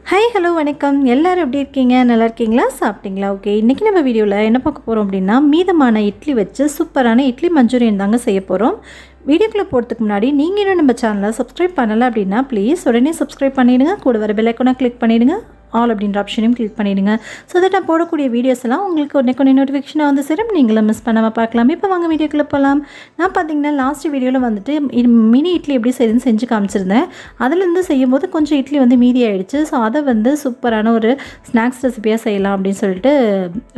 Hi hello வணக்கம். எல்லாரும் எப்படி இருக்கீங்க? நல்லா இருக்கீங்களா? சாப்பிட்டீங்களா? ஓகே, இன்றைக்கி நம்ம வீடியோவில் என்ன பார்க்க போகிறோம் அப்படின்னா, மீதமான இட்லி வச்சு சூப்பரான இட்லி மஞ்சூரியன் தாங்க செய்ய போகிறோம். வீடியோக்குள்ளே போகிறதுக்கு முன்னாடி நீங்கள் இன்னும் நம்ம சேனலை சப்ஸ்கிரைப் பண்ணலை அப்படின்னா ப்ளீஸ் உடனே சப்ஸ்கிரைப் பண்ணிவிடுங்க. கூட வர பெல் ஐக்கானை கிளிக் பண்ணிவிடுங்க. ஆல் அப்படின்ற ஆப்ஷனையும் கிளிக் பண்ணிவிடுங்க. ஸோ தட் நான் போடக்கூடிய வீடியோஸ் எல்லாம் உங்களுக்கு உடனே நோட்டிஃபிகேஷனாக வந்து சேரும். நீங்களும் மிஸ் பண்ணாமல் பார்க்கலாம். இப்போ வாங்க வீடியோக்குள்ளே போகலாம். நான் பார்த்தீங்கன்னா லாஸ்ட் வீடியோவில் வந்துட்டு மினி இட்லி எப்படி செய்யுதுன்னு செஞ்சு காமிச்சிருந்தேன். அதுலேருந்து செய்யும்போது கொஞ்சம் இட்லி வந்து மீதி ஆகிடுச்சு. ஸோ அதை வந்து சூப்பரான ஒரு ஸ்நாக்ஸ் ரெசிபியாக செய்யலாம் அப்படின்னு சொல்லிட்டு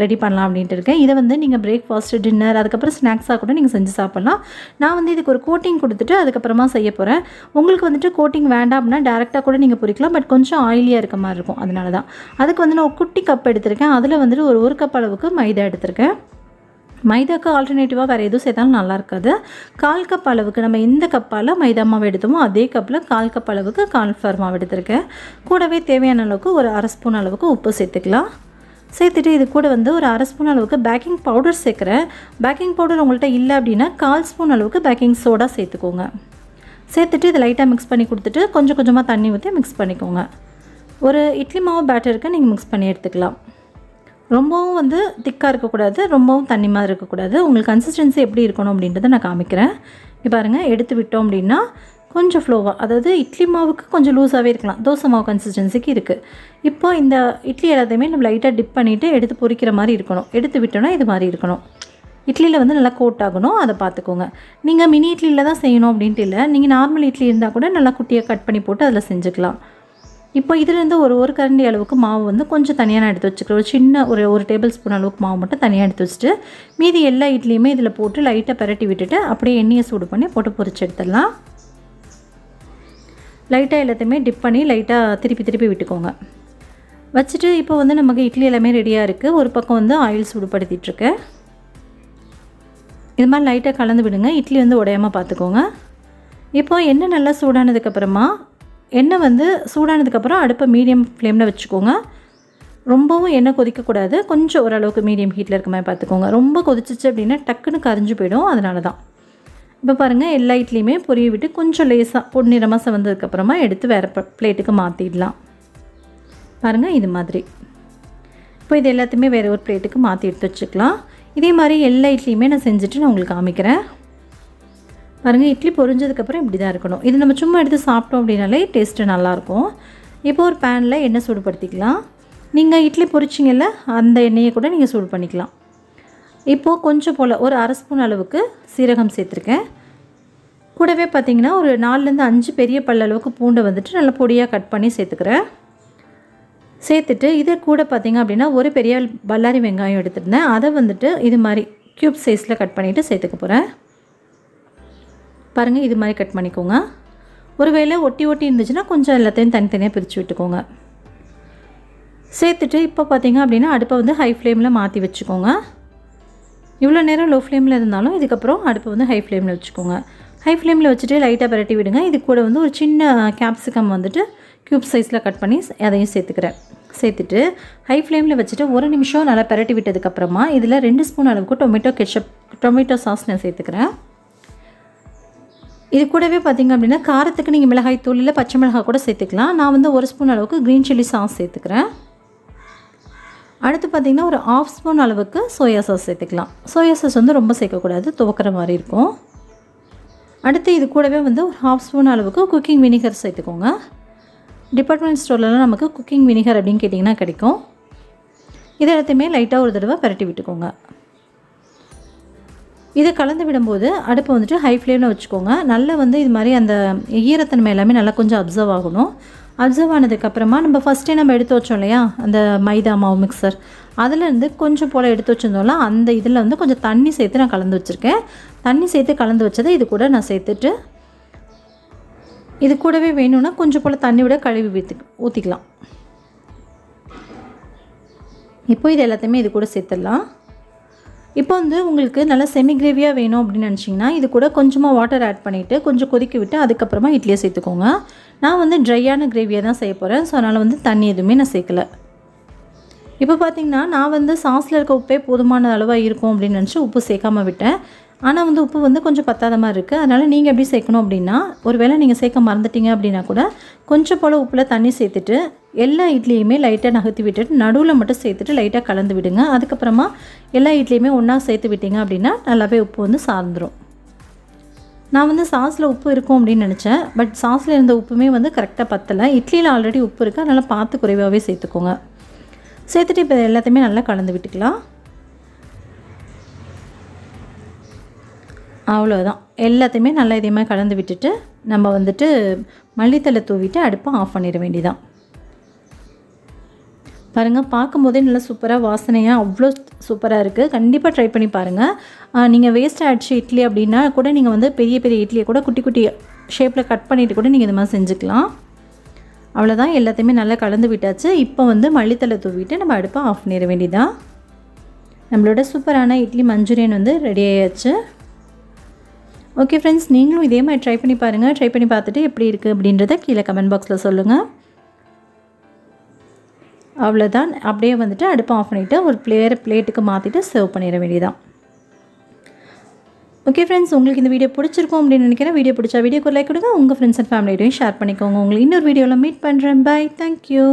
ரெடி பண்ணலாம் அப்படின்ட்டு இருக்கேன். இதை வந்து நீங்கள் பிரேக்ஃபாஸ்ட்டு, டின்னர், அதுக்கப்புறம் ஸ்நாக்ஸாக கூட நீங்கள் செஞ்சு சாப்பிட்லாம். நான் வந்து இதுக்கு ஒரு கோட்டிங் கொடுத்துட்டு அதுக்கப்புறமா செய்ய போகிறேன். உங்களுக்கு வந்துட்டு கோட்டிங் வேண்டாம் அப்படின்னா டேரெக்டாக கூட நீங்கள் பொரிக்கலாம். பட் கொஞ்சம் ஆயிலியாக இருக்க மாதிரி இருக்கும். அதனால தான் அதுக்கு வந்து நான் ஒரு குட்டி கப் எடுத்திருக்கேன். அதில் வந்துட்டு ஒரு கப் அளவுக்கு மைதா எடுத்திருக்கேன். மைதாக்கு ஆல்டர்னேட்டிவாக வேறு எதுவும் சேர்த்தாலும் நல்லா இருக்காது. 1/4 கப் அளவுக்கு நம்ம எந்த கப்பால் மைதா மாவு எடுத்தோமோ அதே கப்பில் 1/4 கப் அளவுக்கு கார்ன்ஃப்ளவர் மாவு எடுத்திருக்கேன். கூடவே தேவையான அளவுக்கு ஒரு 1/2 ஸ்பூன் அளவுக்கு உப்பு சேர்த்துக்கலாம். சேர்த்துட்டு இது கூட வந்து ஒரு 1/2 ஸ்பூன் அளவுக்கு பேக்கிங் பவுடர் சேர்க்குறேன். பேக்கிங் பவுடர் உங்கள்கிட்ட இல்லை அப்படின்னா 1/4 ஸ்பூன் அளவுக்கு பேக்கிங் சோடா சேர்த்துக்கோங்க. சேர்த்துட்டு இதை லைட்டாக மிக்ஸ் பண்ணி கொடுத்துட்டு கொஞ்சம் கொஞ்சமாக தண்ணி ஊற்றி மிக்ஸ் பண்ணிக்கோங்க. ஒரு இட்லி மாவு பேட்டருக்கு நீங்கள் மிக்ஸ் பண்ணி எடுத்துக்கலாம். ரொம்பவும் வந்து திக்காக இருக்கக்கூடாது, ரொம்பவும் தண்ணி மாதிரி இருக்கக்கூடாது. உங்களுக்கு கன்சிஸ்டன்சி எப்படி இருக்கணும் அப்படின்றத நான் காமிக்கிறேன். இப்போ பாருங்கள், எடுத்து விட்டோம் அப்படின்னா கொஞ்சம் ஃப்ளோவாக, அதாவது இட்லி மாவுக்கு கொஞ்சம் லூஸாகவே இருக்கலாம், தோசை மாவு கன்சிஸ்டன்சிக்கு இருக்குது. இப்போ இந்த இட்லி எல்லாத்தையுமே நம்ம லைட்டாக டிப் பண்ணிவிட்டு எடுத்து பொரிக்கிற மாதிரி இருக்கணும். எடுத்து விட்டோன்னா இது மாதிரி இருக்கணும். இட்லியில் வந்து நல்லா கோட் ஆகணும், அதை பார்த்துக்கோங்க. நீங்கள் மினி இட்லியில் தான் செய்யணும் அப்படின்ட்டு இல்லை, நீங்கள் நார்மல் இட்லி இருந்தால் கூட நல்லா குட்டியாக கட் பண்ணி போட்டு அதில் செஞ்சுக்கலாம். இப்போ இதிலேருந்து ஒரு கரண்டி அளவுக்கு மாவு வந்து கொஞ்சம் தனியாக நான் எடுத்து வச்சுக்கிறேன். ஒரு சின்ன ஒரு டேபிள் ஸ்பூன் அளவுக்கு மாவு மட்டும் தனியாக எடுத்து வச்சுட்டு மீதி எல்லா இட்லியுமே இதில் போட்டு லைட்டாக பரட்டி விட்டுட்டு அப்படியே எண்ணெயை சூடு பண்ணி போட்டு பொரிச்சு எடுத்துடலாம். லைட்டாக எல்லாத்தையுமே டிப் பண்ணி லைட்டாக திருப்பி விட்டுக்கோங்க. வச்சுட்டு இப்போ வந்து நமக்கு இட்லி எல்லாமே ரெடியாக இருக்குது. ஒரு பக்கம் வந்து ஆயில் சூடுபடுத்திகிட்ருக்கேன். இது மாதிரி லைட்டாக கலந்து விடுங்க, இட்லி வந்து உடையாமல் பார்த்துக்கோங்க. இப்போ எண்ணெய் நல்லா சூடானதுக்கப்புறமா எண்ணெய் வந்து சூடானதுக்கப்புறம் அடுப்பை மீடியம் ஃப்ளேமில் வச்சுக்கோங்க. ரொம்பவும் எண்ணெய் கொதிக்கக்கூடாது, கொஞ்சம் ஓரளவுக்கு மீடியம் ஹீட்டில் இருக்க மாதிரி பார்த்துக்கோங்க. ரொம்ப கொதிச்சிச்சு அப்படின்னா டக்குன்னு கரிஞ்சு போயிடும், அதனால தான். இப்போ பாருங்கள், எல்லா இட்லியுமே பொரிய விட்டு கொஞ்சம் லேசாக பொன்னிறமாக செவந்ததுக்கப்புறமா எடுத்து வேறு பிளேட்டுக்கு மாற்றிடலாம். பாருங்கள், இது மாதிரி. இப்போ இது எல்லாத்தையுமே வேறு ஒரு பிளேட்டுக்கு மாற்றி எடுத்து வச்சுக்கலாம். இதே மாதிரி எல்லா இட்லியுமே நான் செஞ்சுட்டு நான் உங்களுக்கு காமிக்கிறேன். பாருங்கள், இட்லி பொரிஞ்சதுக்கப்புறம் இப்படி தான் இருக்கணும். இது நம்ம சும்மா எடுத்து சாப்பிட்டோம் அப்படின்னாலே டேஸ்ட்டு நல்லாயிருக்கும். இப்போ ஒரு பேனில் எண்ணெய் சூடுபடுத்திக்கலாம். நீங்கள் இட்லி பொரிச்சிங்கல்ல, அந்த எண்ணெயை கூட நீங்கள் சூடு பண்ணிக்கலாம். இப்போது கொஞ்சம் போல் ஒரு 1/2 ஸ்பூன் அளவுக்கு சீரகம் சேர்த்துருக்கேன். கூடவே பார்த்திங்கன்னா ஒரு 4லேருந்து 5 பெரிய பல் அளவுக்கு பூண்டை வந்துட்டு நல்லா பொடியாக கட் பண்ணி சேர்த்துக்கிறேன். சேர்த்துட்டு இதை கூட பார்த்திங்க அப்படின்னா ஒரு பெரிய பல்லாரி வெங்காயம் எடுத்துருந்தேன். அதை வந்துட்டு இது மாதிரி க்யூப் சைஸில் கட் பண்ணிவிட்டு சேர்த்துக்க போகிறேன். பாருங்கள், இது மாதிரி கட் பண்ணிக்கோங்க. ஒருவேளை ஒட்டி இருந்துச்சுன்னா கொஞ்சம் எல்லாத்தையும் தனித்தனியாக பிரித்து விட்டுக்கோங்க. சேர்த்துட்டு இப்போ பார்த்திங்க அப்படின்னா அடுப்பை வந்து ஹை ஃப்ளேமில் மாற்றி வச்சுக்கோங்க. இவ்வளோ நேரம் லோ ஃப்ளேமில் இருந்தாலும் இதுக்கப்புறம் அடுப்பை வந்து ஹை ஃப்ளேமில் வச்சுக்கோங்க. ஹை ஃப்ளேமில் வச்சுட்டு லைட்டாக பரட்டி விடுங்க. இது கூட வந்து ஒரு சின்ன கேப்சிகம் வந்துட்டு க்யூப் சைஸில் கட் பண்ணி அதையும் சேர்த்துக்கிறேன். சேர்த்துட்டு ஹை ஃப்ளேமில் வச்சுட்டு 1 நிமிஷம் நல்லா பரட்டி விட்டதுக்கப்புறமா இதில் 2 ஸ்பூன் அளவுக்கு டொமேட்டோ சாஸ் நான் சேர்த்துக்கிறேன். இது கூடவே பார்த்திங்க அப்படின்னா காரத்துக்கு நீங்கள் மிளகாய் தூள் இல்லை பச்சை மிளகாய் கூட சேர்த்துக்கலாம். நான் வந்து 1 ஸ்பூன் அளவுக்கு க்ரீன் சில்லி சாஸ் சேர்த்துக்கிறேன். அடுத்து பார்த்திங்கன்னா ஒரு 1/2 ஸ்பூன் அளவுக்கு சோயா சாஸ் சேர்த்துக்கலாம். சோயா சாஸ் வந்து ரொம்ப சேர்க்கக்கூடாது, துவக்கிற மாதிரி இருக்கும். அடுத்து இது கூடவே வந்து ஒரு 1/2 ஸ்பூன் அளவுக்கு குக்கிங் வினிகர் சேர்த்துக்கோங்க. டிபார்ட்மெண்ட் ஸ்டோர்லலாம் நமக்கு குக்கிங் வினிகர் அப்படின்னு கேட்டிங்கன்னா கிடைக்கும். இது எல்லாத்தையுமே லைட்டாக ஒரு தடவை பரட்டி விட்டுக்கோங்க. இதை கலந்து விடும்போது அடுப்பை வந்துட்டு ஹை ஃப்ளேமில் வச்சுக்கோங்க. நல்லா வந்து இது மாதிரி அந்த ஈரத்தன்மை எல்லாமே நல்லா கொஞ்சம் அப்சர்வ் ஆகணும். அப்சர்வ் ஆனதுக்கப்புறமா நம்ம ஃபஸ்ட்டே நம்ம எடுத்து வச்சோம் இல்லையா, அந்த மைதா மாவு மிக்சர், அதிலேருந்து கொஞ்சம் போல் எடுத்து வச்சுருந்தோம்ல, அந்த இதில் வந்து கொஞ்சம் தண்ணி சேர்த்து நான் கலந்து வச்சுருக்கேன். தண்ணி சேர்த்து கலந்து வச்சதை இது கூட நான் சேர்த்துட்டு இது கூடவே வேணும்னா கொஞ்சம் போல் தண்ணி விட கழுவி ஊற்றிக்கலாம். இப்போ இது எல்லாத்தையுமே இது கூட சேர்த்துடலாம். இப்போ வந்து உங்களுக்கு நல்லா செமி கிரேவியாக வேணும் அப்படின்னு நினச்சிங்கன்னா இது கூட கொஞ்சமாக வாட்டர் ஆட் பண்ணிவிட்டு கொஞ்சம் கொதிக்க விட்டு அதுக்கப்புறமா இட்லியை சேர்த்துக்கோங்க. நான் வந்து ட்ரையான கிரேவியாக தான் செய்ய போகிறேன். ஸோ அதனால் வந்து தண்ணி எதுவுமே நான் சேர்க்கலை. இப்போ பார்த்திங்கன்னா நான் வந்து சாஸில் இருக்க உப்பே போதுமான அளவாக இருக்கும் அப்படின்னு நினச்சி உப்பு சேர்க்காமல் விட்டேன். ஆனால் வந்து உப்பு வந்து கொஞ்சம் பத்தாத மாதிரி இருக்குது. அதனால் நீங்கள் எப்படி சேர்க்கணும் அப்படின்னா, ஒரு வேளை நீங்கள் சேர்க்க மறந்துட்டீங்க அப்படின்னா கூட கொஞ்சம் போல் உப்பில் தண்ணி சேர்த்துட்டு எல்லா இட்லியுமே லைட்டாக நகர்த்தி விட்டுட்டு நடுவில் மட்டும் சேர்த்துட்டு லைட்டாக கலந்து விடுங்க. அதுக்கப்புறமா எல்லா இட்லியுமே ஒன்றா சேர்த்து விட்டிங்க அப்படின்னா நல்லாவே உப்பு வந்து சார்ந்துடும். நான் வந்து சாஸில் உப்பு இருக்கும் அப்படின்னு நினச்சேன். பட் சாஸில் இருந்த உப்புமே வந்து கரெக்டாக பத்தலை. இட்லியில் ஆல்ரெடி உப்பு இருக்குது, அதனால் பார்த்து குறைவாகவே சேர்த்துக்கோங்க. சேர்த்துட்டு இப்போ எல்லாத்தையுமே நல்லா கலந்து விட்டுக்கலாம். அவ்வளோதான். எல்லாத்தையுமே நல்லா இதே மாதிரி கலந்து விட்டுட்டு நம்ம வந்துட்டு மல்லித்தலை தூவிட்டு அடுப்பை ஆஃப் பண்ணிட வேண்டியதான். பாருங்கள், பார்க்கும்போதே நல்லா சூப்பராக வாசனையாக அவ்வளோ சூப்பராக இருக்குது. கண்டிப்பாக ட்ரை பண்ணி பாருங்கள். நீங்கள் வேஸ்ட் ஆகிடுச்சு இட்லி அப்படின்னா கூட நீங்கள் வந்து பெரிய பெரிய இட்லியை கூட குட்டி குட்டி ஷேப்பில் கட் பண்ணிவிட்டு கூட நீங்கள் இது மாதிரி செஞ்சுக்கலாம். அவ்வளோதான், எல்லாத்தையுமே நல்லா கலந்து விட்டாச்சு. இப்போ வந்து மல்லித்தலை தூவிட்டு நம்ம அடுப்பை ஆஃப் பண்ணிட வேண்டியதான். நம்மளோட சூப்பரான இட்லி மஞ்சூரியன் வந்து ரெடி ஆயாச்சு. ஓகே ஃப்ரெண்ட்ஸ், நீங்களும் இதே மாதிரி ட்ரை பண்ணி பாருங்கள். ட்ரை பண்ணி பார்த்துட்டு எப்படி இருக்குது அப்படின்றத கீழே கமெண்ட் பாக்ஸில் சொல்லுங்கள். அவ்வளோதான், அப்படியே வந்துட்டு அடுப்பை ஆஃப் பண்ணிவிட்டு ஒரு பிளேட்டுக்கு மாற்றிட்டு சர்வ் பண்ணிட வேண்டியதான். ஓகே ஃப்ரெண்ட்ஸ், உங்களுக்கு இந்த வீடியோ பிடிச்சிருக்கும் அப்படின்னு நினைக்கிறேன். வீடியோ பிடிச்சா வீடியோக்கு லைக் கொடுங்க. உங்கள் ஃப்ரெண்ட்ஸ் அண்ட் ஃபேமிலியோடையும் ஷேர் பண்ணிக்கோங்க. உங்களுக்கு இன்னொரு வீடியோவில் மீட் பண்ணுறேன். Bye, thank you.